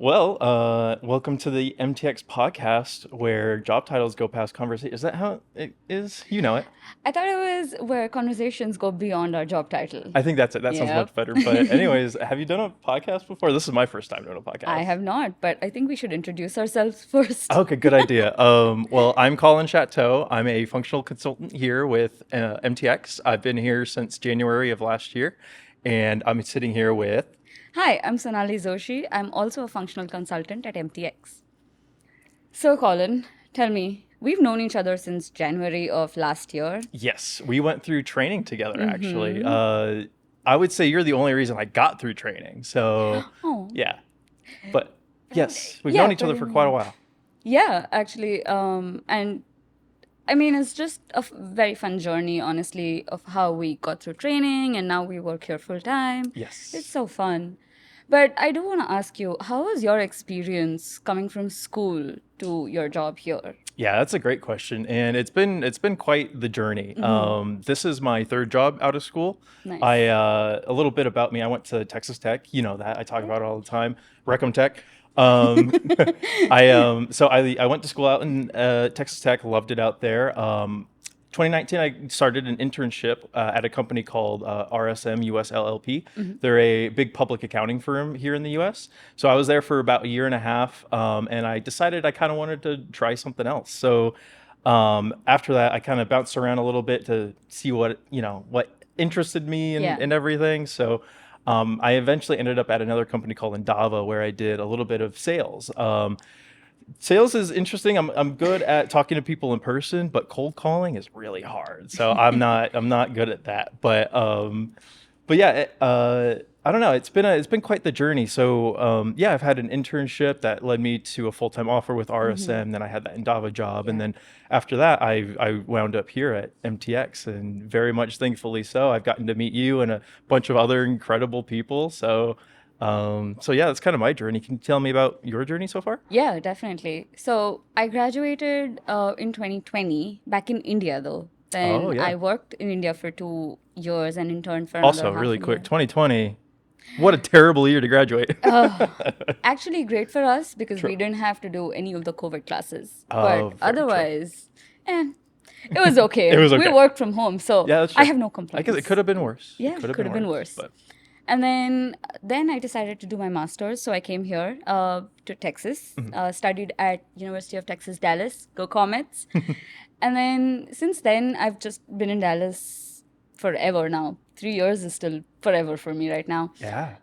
Welcome to the MTX Podcast, where job titles go past conversation. Is that how it is? You know it. I thought it was where conversations go beyond our job title. I think that's it. That sounds Yep. much better. But anyways, have you done a podcast before? This is my first time doing a I podcast. have not, but I think we should introduce ourselves first. Okay, good idea. Well, I'm Collin Shatto. I'm a functional consultant here with MTX. I've been here since January of last year, and I'm sitting here with. Hi, I'm Sonali Joshi. I'm also a functional consultant at MTX. So, Colin, tell me, we've known each other since January of last year. Yes, we went through training together, actually. I would say you're the only reason I got through training. So, Oh, yeah. But yes, we've known yeah, each other pretty for quite a much. while. Yeah, actually. And I mean, it's just a very fun journey, honestly, of how we got through training and now we work here full time. It's Yes. so fun. But I do want to ask you, how was your experience coming from school to your job here? Yeah, that's a great question, and it's been quite the journey. This is my third job out of school. Nice. A little bit about me. I went to Texas Tech. You know that I talk Yeah. about it all the time. Recom Tech. Um, I went to school out in Texas Tech. Loved it out there. 2019, I started an internship at a company called RSM US LLP. They're a big public accounting firm here in the US. So I was there for about a year and a half, and I decided I kind of wanted to try something else. So after that, I kind of bounced around a little bit to see what interested me Yeah. and everything. So I eventually ended up at another company called Endava, where I did a little bit of sales. Sales is interesting. I'm good at talking to people in person, but cold calling is really hard. So I'm not good at that. But yeah, I don't know. It's been quite the journey. So yeah, I've had an internship that led me to a full time offer with RSM. Then I had that Endava job, and Yeah. then after that, I wound up here at MTX, and very much thankfully so. I've gotten to meet you and a bunch of other incredible people. So yeah, that's kind of my journey. Can you tell me about your journey so far? Yeah, definitely. So I graduated in 2020, back in India though. Oh Then yeah. I worked in India for 2 years and interned for Also, another half really a quick, year. 2020. What a terrible year to graduate. Actually, great for us because we True. didn't have to do any of the COVID classes. Oh, But very true. otherwise, eh, it was It okay. was We okay. worked from home, so Yeah, that's I true. have no I guess it could complaints. have been worse. It Yeah, could have could been have been worse, worse. but And then I decided to do my master's, so I came here to Texas, studied at University of Texas, Dallas. Go Comets! And then since then, I've just been in Dallas forever now. 3 years is still forever for me right now. yeah.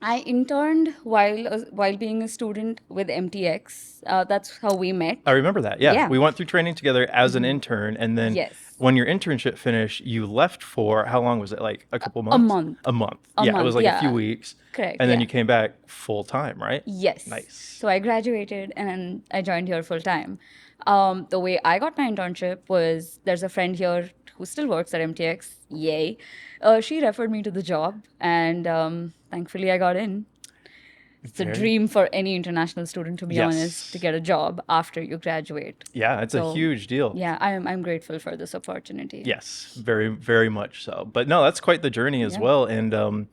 I interned while being a student with MTX. That's how we met. I remember that. Yeah. Yeah. We went through training together as an intern, and then Yes. when your internship finished, you left for how long was it? Like a couple A months? month. A month. A Yeah, it was month. like a few Yeah. weeks. Correct. And then Yeah. you came back full time, right? Yes. Nice. So I graduated and then I joined here full time. The way I got my internship was there's a friend here who still works at MTX. Yay. She referred me to the job and thankfully I got in. It's a Very. dream for any international student, to be honest, to Yes. get a job after you graduate. Yeah, it's a So huge deal. yeah, I'm grateful for this opportunity. Yes, very, very much so. But no, that's quite the journey as Yeah. well. And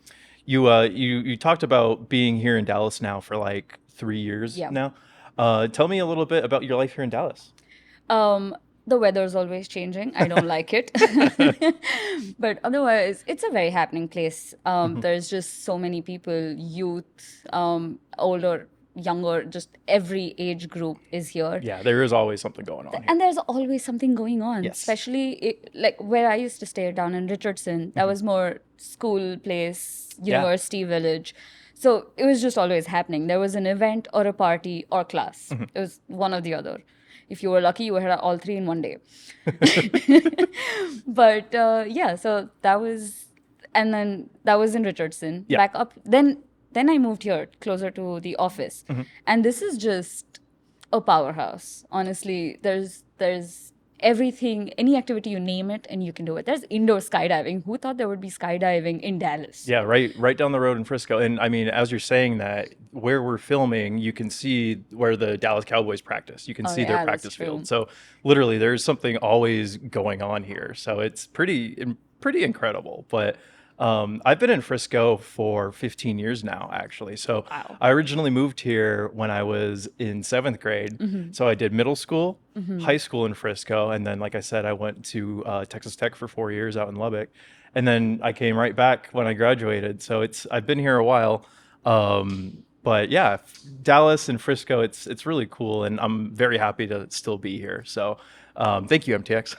you talked about being here in Dallas now for like 3 years Yeah. now. Tell me a little bit about your life here in Dallas. Um, the weather's always changing. I don't like it. But otherwise, it's a very happening place. There's just so many people, youth, older, younger, just every age group is here. Yeah, there is always something going on here. And there's always something going on, Yes. especially like where I used to stay down in Richardson. That was more school place, Yeah. university village. So it was just always happening. There was an event or a party or class. It was one or the other. If you were lucky, you had all three in one day. But yeah, so that was, and then that was in Richardson. Yeah. Back up, then I moved here closer to the office, and this is just a powerhouse. Honestly, there's everything, any activity you name it, and you can do it. There's indoor skydiving. Who thought there would be skydiving in Dallas? Yeah, right down the road in Frisco. And I mean, as you're saying that, where we're filming, you can see where the Dallas Cowboys practice. You can Oh see their yeah, that's practice true. field. So literally, there's something always going on here. So it's pretty incredible. But I've been in Frisco for 15 years now, actually. So Wow. I originally moved here when I was in seventh grade. So I did middle school, high school in Frisco, and then, like I said, I went to Texas Tech for 4 years out in Lubbock, and then I came right back when I graduated. So I've been here a while. But yeah, Dallas and Frisco, it's really cool, and I'm very happy to still be here. So thank you, MTX.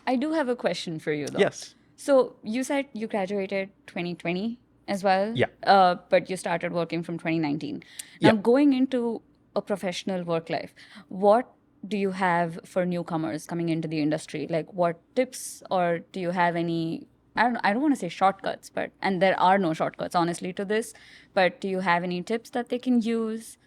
I do have a question for you though. Yes. So you said you graduated 2020 as well, Yeah. but you started working from 2019. Now Yeah. going into a professional work life, what do you have for newcomers coming into the industry? Like what tips, or do you have any? I don't want to say shortcuts, but and there are no shortcuts honestly to this. But do you have any tips that they can use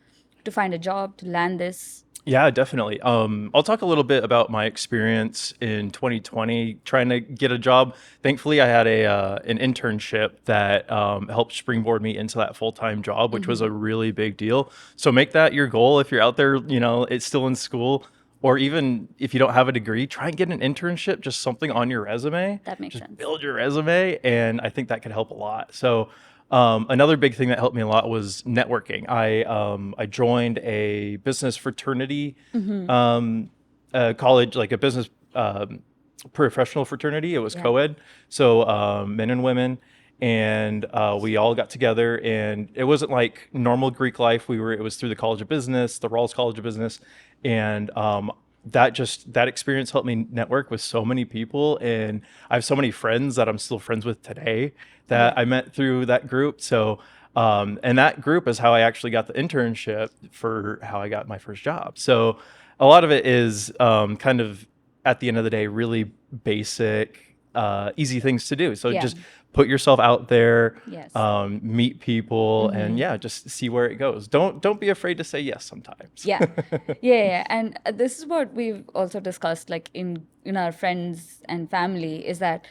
to find a job, to land this? Yeah, definitely. I'll talk a little bit about my experience in 2020 trying to get a job. Thankfully, I had an internship that helped springboard me into that full-time job, which was a really big deal. So make that your goal if you're out there, it's still in school, or even if you don't have a degree, try and get an internship, just something on your resume. That makes Just sense. build your resume, and I think that could help a lot. So another big thing that helped me a lot was networking. I joined a business fraternity, college, like a business professional fraternity. It was Yeah. co-ed, so men and women, and we all got together. And it wasn't like normal Greek life. It was through the College of Business, the Rawls College of Business, and that experience helped me network with so many people, and I have so many friends that I'm still friends with today that Yeah. I met through that group. So and that group is how I actually got the internship for how I got my first job. So a lot of it is kind of, at the end of the day, really basic, easy things to do. So Yeah. just put yourself out there, Yes. meet people, and yeah, just see where it goes. Don't be afraid to say yes sometimes. Yeah. Yeah. And this is what we've also discussed, like in our friends and family, is that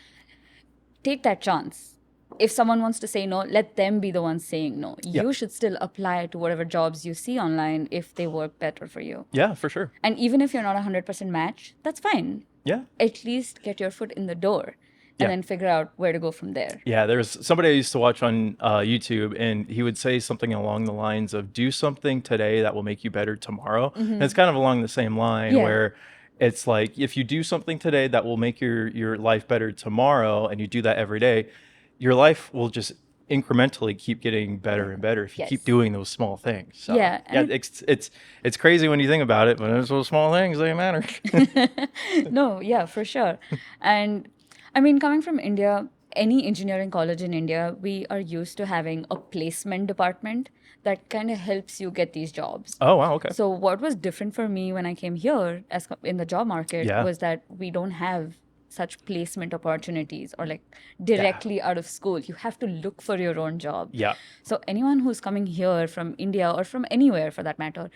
take that chance. If someone wants to say no, let them be the ones saying no. Yeah. You should still apply to whatever jobs you see online if they work better for you. Yeah, for sure. And even if you're not a 100% match, that's fine. Yeah. At least get your foot in the door Yeah. and then figure out where to go from there. Yeah, there's somebody I used to watch on YouTube, and he would say something along the lines of, do something today that will make you better tomorrow. And it's kind of along the same line, Yeah. where it's like, if you do something today that will make your life better tomorrow, and you do that every day, your life will just incrementally keep getting better and better if you keep Yes. doing those small things. So, Yeah, and- it's crazy when you think about it, but it's those small things, they matter. No, yeah, for sure. And I mean, coming from India, any engineering college in India, we are used to having a placement department that kind of helps you get these jobs. Oh, wow, okay. So what was different for me when I came here in the job market Yeah. was that we don't have such placement opportunities, or like directly out of school. You have to look for your own job. Yeah. So anyone who's coming here from India or from anywhere for that matter,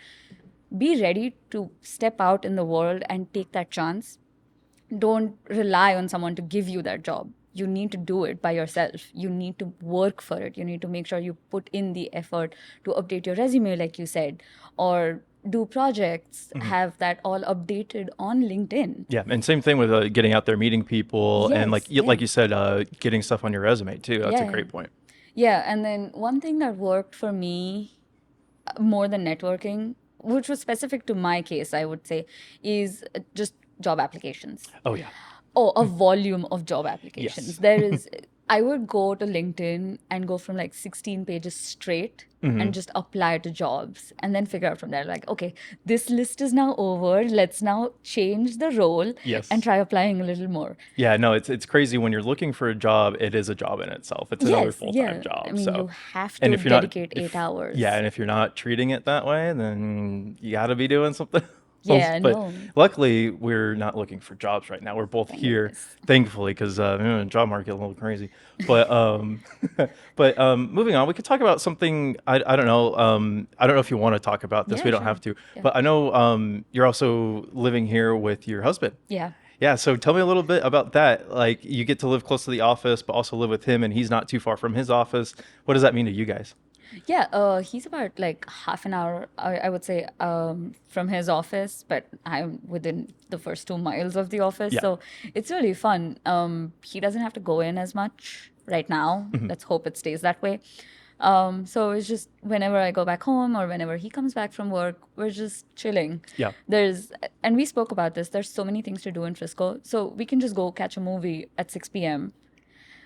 be ready to step out in the world and take that chance. Don't rely on someone to give you that job. You need to do it by yourself. You need to work for it. You need to make sure you put in the effort to update your resume, like you said, or do projects, have that all updated on LinkedIn. Yeah, and same thing with getting out there, meeting people, and like Yes, like you said, getting stuff on your resume too. That's a Yeah. great point. Yeah, and then one thing that worked for me more than networking, which was specific to my case, I would say, is just job applications. Oh yeah. Oh, a volume of job applications. Yes. There is, I would go to LinkedIn and go from like 16 pages straight and just apply to jobs, and then figure out from there, like, okay, this list is now over. Let's now change the role Yes. and try applying a little more. Yeah, no, it's crazy when you're looking for a job. It is a job in itself. It's another full-time job. I mean, so you have and to if you're not- dedicate if- 8 hours. Yeah, and if you're not treating it that way, then you got to be doing something else. Yeah, But no. luckily, we're not looking for jobs right now. We're both Thank here, goodness. thankfully, because job market a little crazy. But moving on, we could talk about something. I don't know. I don't know if you want to talk about this. Yeah, We don't sure. have to. Yeah. But I know you're also living here with your husband. Yeah. Yeah, so tell me a little bit about that. Like, you get to live close to the office, but also live with him, and he's not too far from his office. What does that mean to you guys? Yeah, he's about like half an hour, I would say, from his office, but I'm within the first 2 miles of the office. Yeah. So it's really fun. He doesn't have to go in as much right now. Let's hope it stays that way. So it's just whenever I go back home or whenever he comes back from work, we're just chilling. Yeah. And we spoke about this. There's so many things to do in Frisco. So we can just go catch a movie at 6 p.m.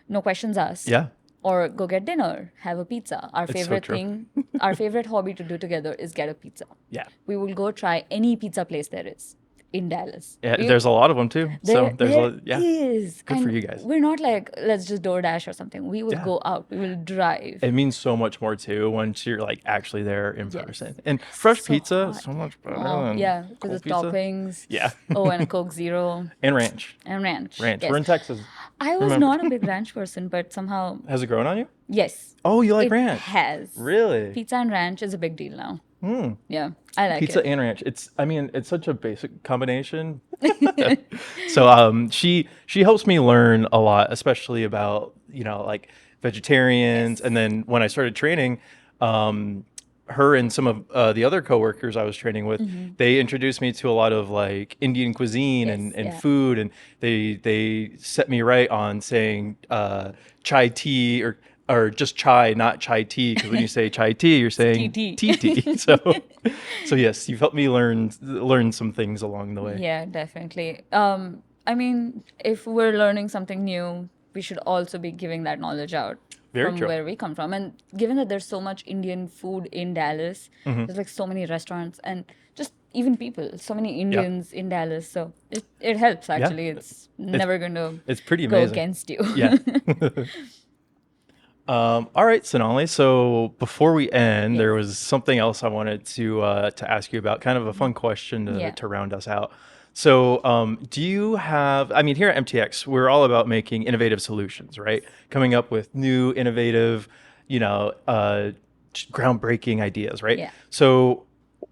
No questions asked. Yeah. Or go get dinner, have a pizza. Our It's so favorite true. thing, our favorite hobby to do together is get a pizza. Yeah. We will go try any pizza place there is in Dallas. Yeah. There's a lot of them too. So there's there is. Good And for you guys. we're not like, let's just DoorDash or something. We will Yeah. go out. We will drive. It means so much more too once you're like actually there in person. And fresh So pizza hot. is so much better Oh, than yeah, cold because the pizza. toppings. Yeah. Oh, and a Coke Zero And ranch. and ranch. Ranch. Yes. We're in Texas. I was remember. not a big ranch person, but somehow, Has it grown on you? yes. Oh, you like It ranch? has. Really? Pizza and ranch is a big deal now. Hmm. Yeah, I like Pizza it. and ranch. It's such a basic combination. So she helps me learn a lot, especially about, like vegetarians. Yes. And then when I started training, her and some of the other coworkers I was training with, they introduced me to a lot of like Indian cuisine and Yes, yeah. food, and they set me right on saying chai tea or just chai, not chai tea, because when you say chai tea, you're saying TT. tea. So yes, you've helped me learn some things along the way. Yeah, definitely. I mean, if we're learning something new, we should also be giving that knowledge out Very from true. where we come from. And given that there's so much Indian food in Dallas, Mm-hmm. there's like so many restaurants and just even people, so many Indians in Dallas. So it helps actually. It's never going to It's pretty go amazing. against you. Yeah. All right, Sonali. So before we end, there was something else I wanted to ask you about, kind of a fun question Yeah. to round us out. So do you have, here at MTX, we're all about making innovative solutions, right? Coming up with new, innovative, groundbreaking ideas, right? Yeah. So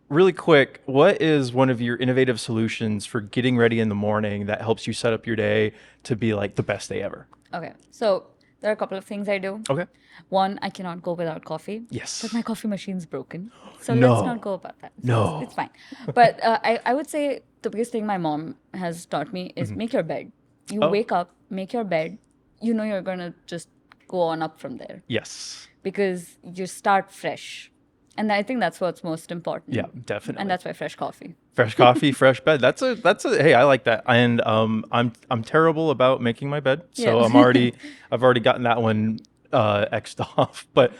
really quick, what is one of your innovative solutions for getting ready in the morning that helps you set up your day to be like the best day ever? Okay. So there are a couple of things I do. Okay. One, I cannot go without coffee. Yes. But my coffee machine's broken. So No. let's not go about that. No. It's fine. But I would say the biggest thing my mom has taught me is make your bed. You Oh. wake up, make your bed. You know you're going to just go on up from there Yes. because you start fresh. And I think that's what's most important. Yeah, definitely. And that's why fresh coffee. Fresh coffee, fresh bed. That's a hey, I like that. And I'm terrible about making my bed. So Yeah. I've already gotten that one X'd off. But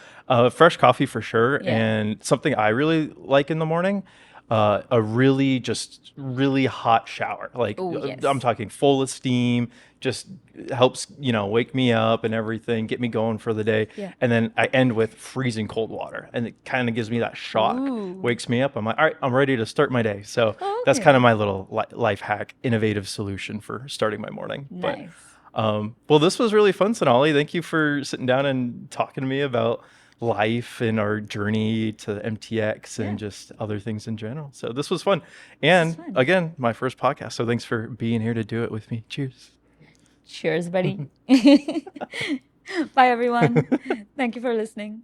fresh coffee for sure. Yeah. And something I really like in the morning, a really hot shower. Like Ooh, yes. I'm talking full of steam, just helps, wake me up and everything, get me going for the day. Yeah. And then I end with freezing cold water, and it kind of gives me that shock, Ooh. wakes me up. I'm like, all right, I'm ready to start my day. So Oh, that's okay. kind of my little life hack, innovative solution for starting my morning. Nice. But well, this was really fun, Sonali. Thank you for sitting down and talking to me about life and our journey to MTX and just other things in general. So this was fun. And fun. again, my first podcast. So thanks for being here to do it with me. Cheers. Cheers, buddy. Bye, everyone. Thank you for listening.